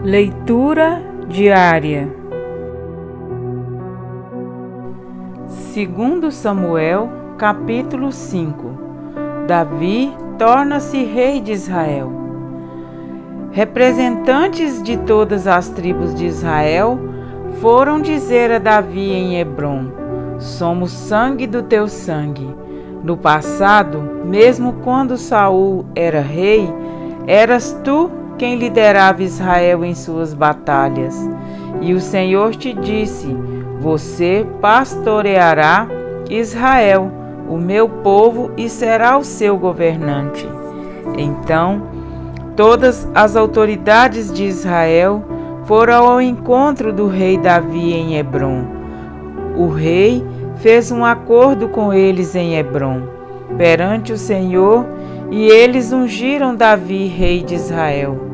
Leitura diária. 2 Samuel, capítulo 5. Davi torna-se rei de Israel. Representantes de todas as tribos de Israel foram dizer a Davi em Hebrom: somos sangue do teu sangue. No passado, mesmo quando Saul era rei, eras tu quem liderava Israel em suas batalhas. E o Senhor te disse: você pastoreará Israel, o meu povo, e será o seu governante. Então, todas as autoridades de Israel foram ao encontro do rei Davi em Hebrom. O rei fez um acordo com eles em Hebrom, perante o Senhor, e eles ungiram Davi rei de Israel.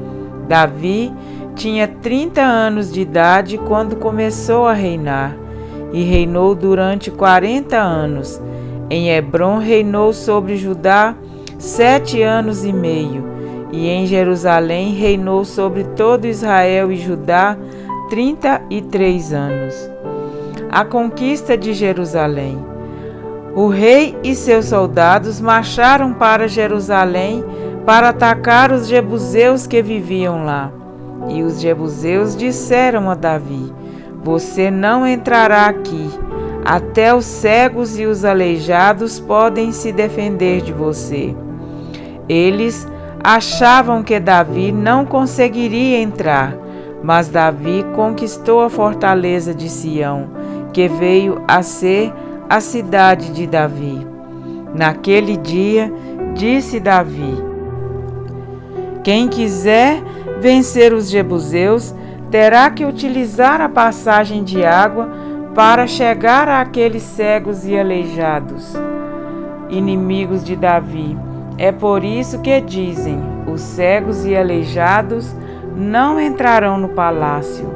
Davi tinha 30 anos de idade quando começou a reinar, e reinou durante 40 anos. Em Hebrom reinou sobre Judá 7 anos e meio, e em Jerusalém reinou sobre todo Israel e Judá 33 anos. A conquista de Jerusalém. O rei e seus soldados marcharam para Jerusalém para atacar os jebuseus que viviam lá. E os jebuseus disseram a Davi: você não entrará aqui, até os cegos e os aleijados podem se defender de você. Eles achavam que Davi não conseguiria entrar, mas Davi conquistou a fortaleza de Sião, que veio a ser a cidade de Davi. Naquele dia, disse Davi: quem quiser vencer os jebuseus terá que utilizar a passagem de água para chegar àqueles cegos e aleijados, inimigos de Davi. É por isso que dizem: os cegos e aleijados não entrarão no palácio.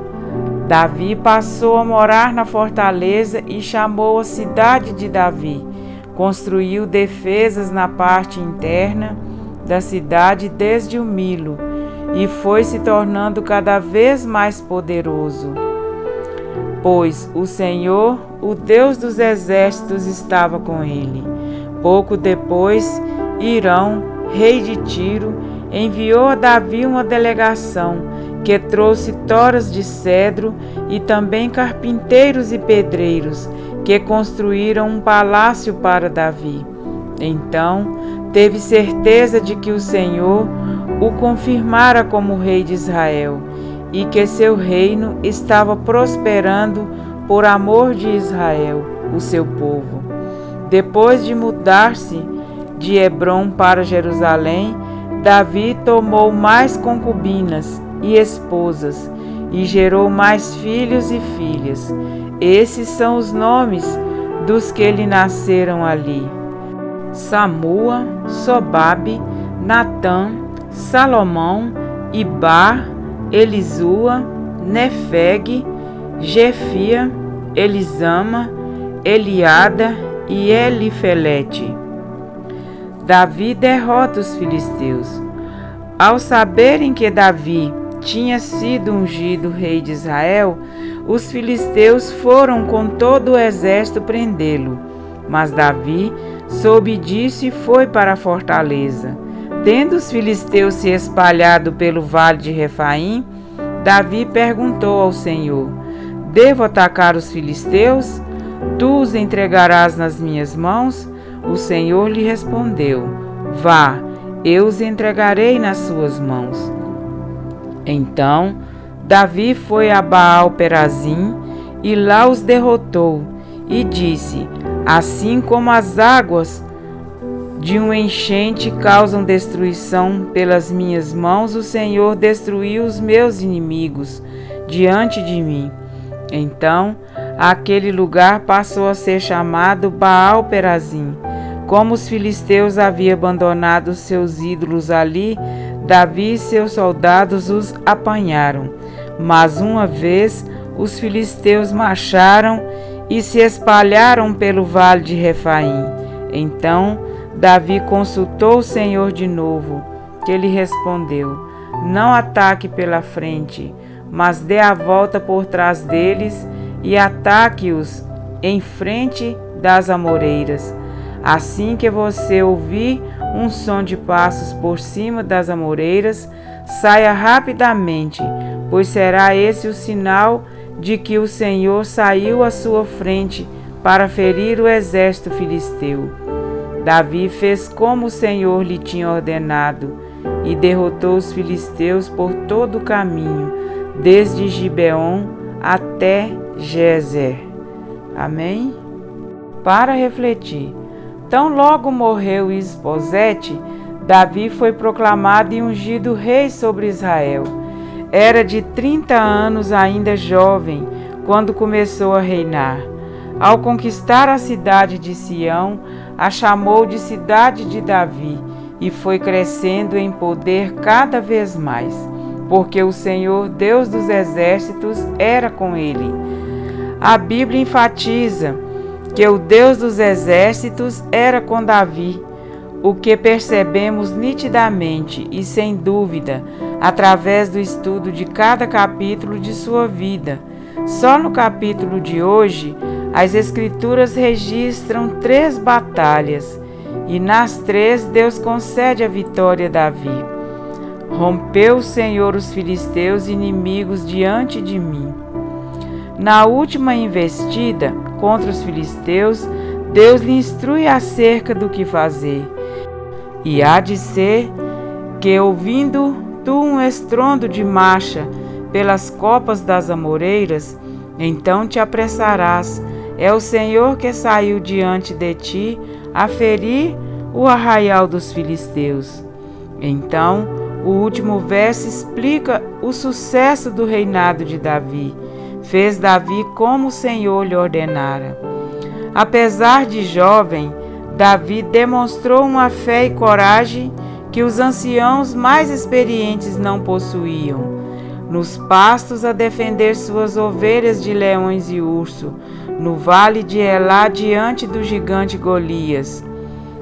Davi passou a morar na fortaleza e chamou a cidade de Davi. Construiu defesas na parte interna da cidade desde o Milo, e foi se tornando cada vez mais poderoso, pois o Senhor, o Deus dos exércitos, estava com ele. Pouco depois, Hirão, rei de Tiro, enviou a Davi uma delegação que trouxe toras de cedro e também carpinteiros e pedreiros que construíram um palácio para Davi. Então, teve certeza de que o Senhor o confirmara como rei de Israel e que seu reino estava prosperando por amor de Israel, o seu povo. Depois de mudar-se de Hebrom para Jerusalém, Davi tomou mais concubinas e esposas e gerou mais filhos e filhas. Esses são os nomes dos que lhe nasceram ali: Samua, Sobabe, Natã, Salomão, Ibar, Elisua, Nefeg, Jefia, Elisama, Eliada e Elifelete. Davi derrota os filisteus. Ao saberem que Davi tinha sido ungido rei de Israel, os filisteus foram com todo o exército prendê-lo. Mas Davi soube disso e foi para a fortaleza. Tendo os filisteus se espalhado pelo vale de Refaim, Davi perguntou ao Senhor: devo atacar os filisteus? Tu os entregarás nas minhas mãos? O Senhor lhe respondeu: vá, eu os entregarei nas suas mãos. Então Davi foi a Baal-Perazim e lá os derrotou, e disse: assim como as águas de uma enchente causam destruição pelas minhas mãos, o Senhor destruiu os meus inimigos diante de mim. Então aquele lugar passou a ser chamado Baal-Perazim. Como os filisteus haviam abandonado seus ídolos ali, Davi e seus soldados os apanharam. Mas uma vez os filisteus marcharam e se espalharam pelo vale de Refaim. Então Davi consultou o Senhor de novo, que lhe respondeu: não ataque pela frente, mas dê a volta por trás deles e ataque-os em frente das amoreiras. Assim que você ouvir um som de passos por cima das amoreiras, saia rapidamente, pois será esse o sinal de que o Senhor saiu à sua frente para ferir o exército filisteu. Davi fez como o Senhor lhe tinha ordenado e derrotou os filisteus por todo o caminho, desde Gibeon até Gezer. Amém? Para refletir. Tão logo morreu Isbosete, Davi foi proclamado e ungido rei sobre Israel. Era de 30 anos, ainda jovem, quando começou a reinar. Ao conquistar a cidade de Sião, a chamou de cidade de Davi e foi crescendo em poder cada vez mais, porque o Senhor, Deus dos exércitos, era com ele. A Bíblia enfatiza que o Deus dos exércitos era com Davi, o que percebemos nitidamente e sem dúvida através do estudo de cada capítulo de sua vida. Só no capítulo de hoje, as Escrituras registram 3 batalhas e nas 3 Deus concede a vitória a Davi. Rompeu o Senhor os filisteus inimigos diante de mim. Na última investida contra os filisteus, Deus lhe instrui acerca do que fazer. E há de ser que, ouvindo tu um estrondo de marcha pelas copas das amoreiras, então te apressarás. É o Senhor que saiu diante de ti a ferir o arraial dos filisteus. Então, o último verso explica o sucesso do reinado de Davi. Fez Davi como o Senhor lhe ordenara. Apesar de jovem, Davi demonstrou uma fé e coragem que os anciãos mais experientes não possuíam. Nos pastos a defender suas ovelhas de leões e urso, no vale de Elá diante do gigante Golias.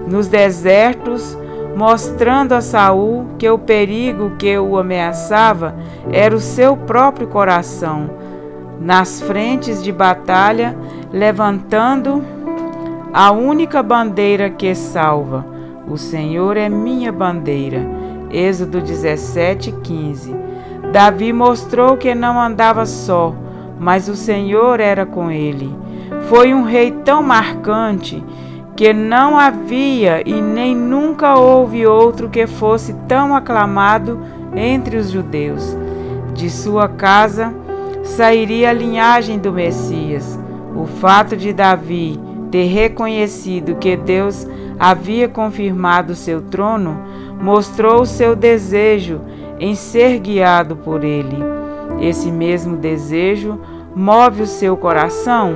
Nos desertos, mostrando a Saul que o perigo que o ameaçava era o seu próprio coração. Nas frentes de batalha, levantando a única bandeira que salva. O Senhor é minha bandeira. Êxodo 17:15. Davi mostrou que não andava só, mas o Senhor era com ele. Foi um rei tão marcante que não havia e nem nunca houve outro que fosse tão aclamado entre os judeus. De sua casa sairia a linhagem do Messias. O fato de Davi ter reconhecido que Deus havia confirmado seu trono mostrou seu desejo em ser guiado por ele. Esse mesmo desejo move o seu coração?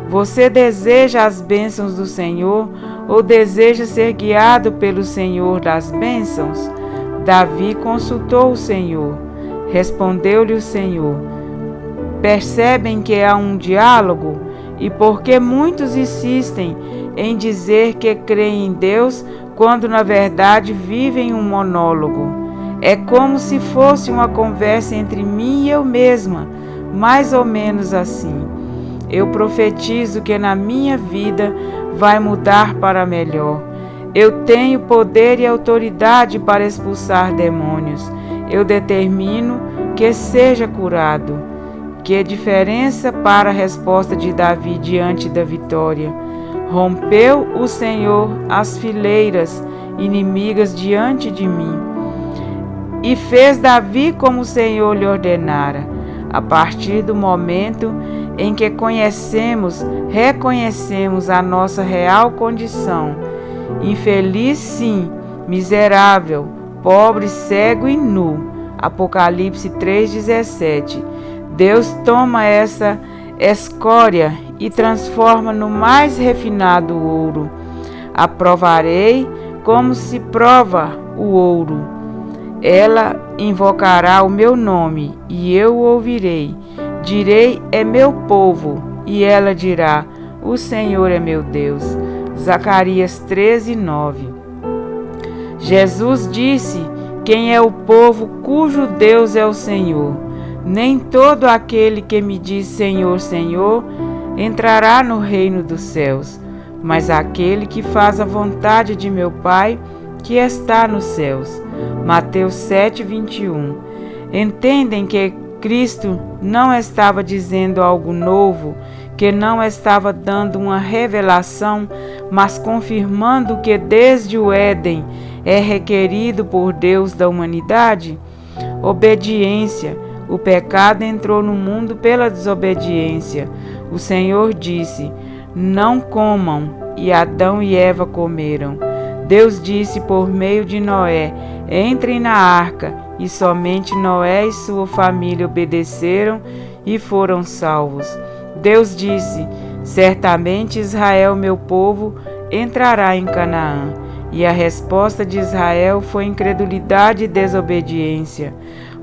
Você deseja as bênçãos do Senhor ou deseja ser guiado pelo Senhor das bênçãos? Davi consultou o Senhor. Respondeu-lhe o Senhor. Percebem que há um diálogo? E porque muitos insistem em dizer que creem em Deus, quando na verdade vivem um monólogo. É como se fosse uma conversa entre mim e eu mesma, mais ou menos assim. Eu profetizo que na minha vida vai mudar para melhor. Eu tenho poder e autoridade para expulsar demônios. Eu determino que seja curado. Que diferença para a resposta de Davi diante da vitória. Rompeu o Senhor as fileiras inimigas diante de mim. E fez Davi como o Senhor lhe ordenara. A partir do momento em que reconhecemos a nossa real condição, infeliz sim, miserável, pobre, cego e nu. Apocalipse 3,17. Deus toma essa escória e transforma no mais refinado ouro. A provarei como se prova o ouro. Ela invocará o meu nome e eu o ouvirei. Direi, é meu povo, e ela dirá, o Senhor é meu Deus. Zacarias 13:9. Jesus disse, quem é o povo cujo Deus é o Senhor? Nem todo aquele que me diz Senhor, Senhor, entrará no reino dos céus, mas aquele que faz a vontade de meu Pai, que está nos céus. Mateus 7:21. Entendem que Cristo não estava dizendo algo novo, que não estava dando uma revelação, mas confirmando que desde o Éden é requerido por Deus da humanidade? Obediência. O pecado entrou no mundo pela desobediência. O Senhor disse: não comam, e Adão e Eva comeram. Deus disse por meio de Noé: entrem na arca, e somente Noé e sua família obedeceram e foram salvos. Deus disse: certamente Israel, meu povo, entrará em Canaã. E a resposta de Israel foi incredulidade e desobediência.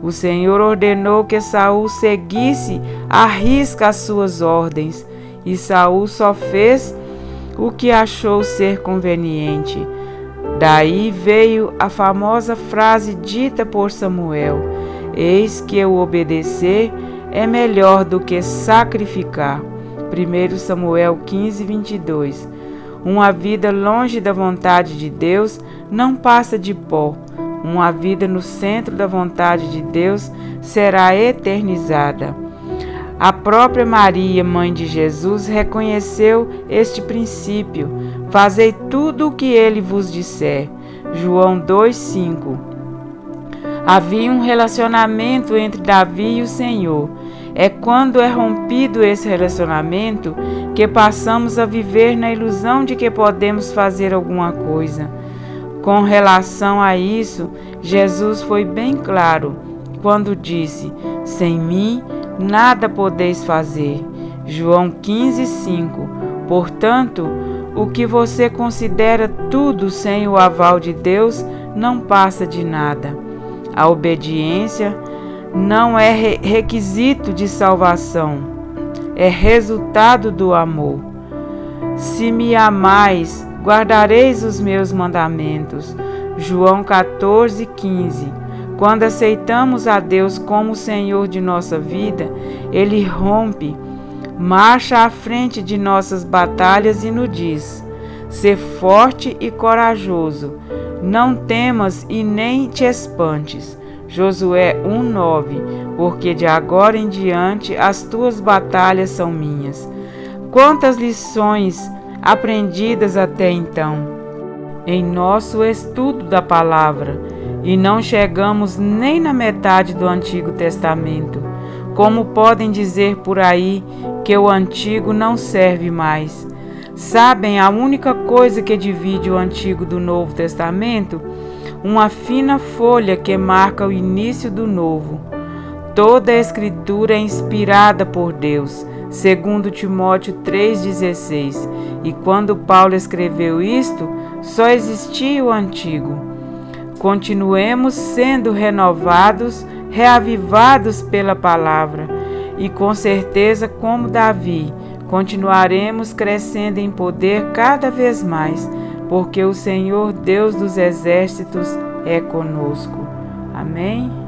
O Senhor ordenou que Saul seguisse à risca as suas ordens, e Saul só fez o que achou ser conveniente. Daí veio a famosa frase dita por Samuel: eis que o obedecer é melhor do que sacrificar. 1 Samuel 15:22. Uma vida longe da vontade de Deus não passa de pó. Uma vida no centro da vontade de Deus será eternizada. A própria Maria, mãe de Jesus, reconheceu este princípio. Fazei tudo o que ele vos disser. João 2:5. Havia um relacionamento entre Davi e o Senhor. É quando é rompido esse relacionamento que passamos a viver na ilusão de que podemos fazer alguma coisa. Com relação a isso, Jesus foi bem claro quando disse: sem mim nada podeis fazer. João 15:5. Portanto, o que você considera tudo sem o aval de Deus não passa de nada. A obediência não é requisito de salvação, é resultado do amor. Se me amais, guardareis os meus mandamentos. João 14:15. Quando aceitamos a Deus como Senhor de nossa vida, Ele rompe, marcha à frente de nossas batalhas e nos diz: ser forte e corajoso, não temas e nem te espantes. Josué 1:9. Porque de agora em diante as tuas batalhas são minhas. Quantas lições aprendidas até então em nosso estudo da palavra, e não chegamos nem na metade do Antigo Testamento. Como podem dizer por aí que o Antigo não serve mais? Sabem a única coisa que divide o Antigo do Novo Testamento? Uma fina folha que marca o início do Novo. Toda a Escritura é inspirada por Deus, segundo Timóteo 3,16. E quando Paulo escreveu isto, só existia o Antigo. Continuemos sendo renovados, reavivados pela palavra, e com certeza, como Davi, continuaremos crescendo em poder cada vez mais, porque o Senhor Deus dos exércitos é conosco. Amém?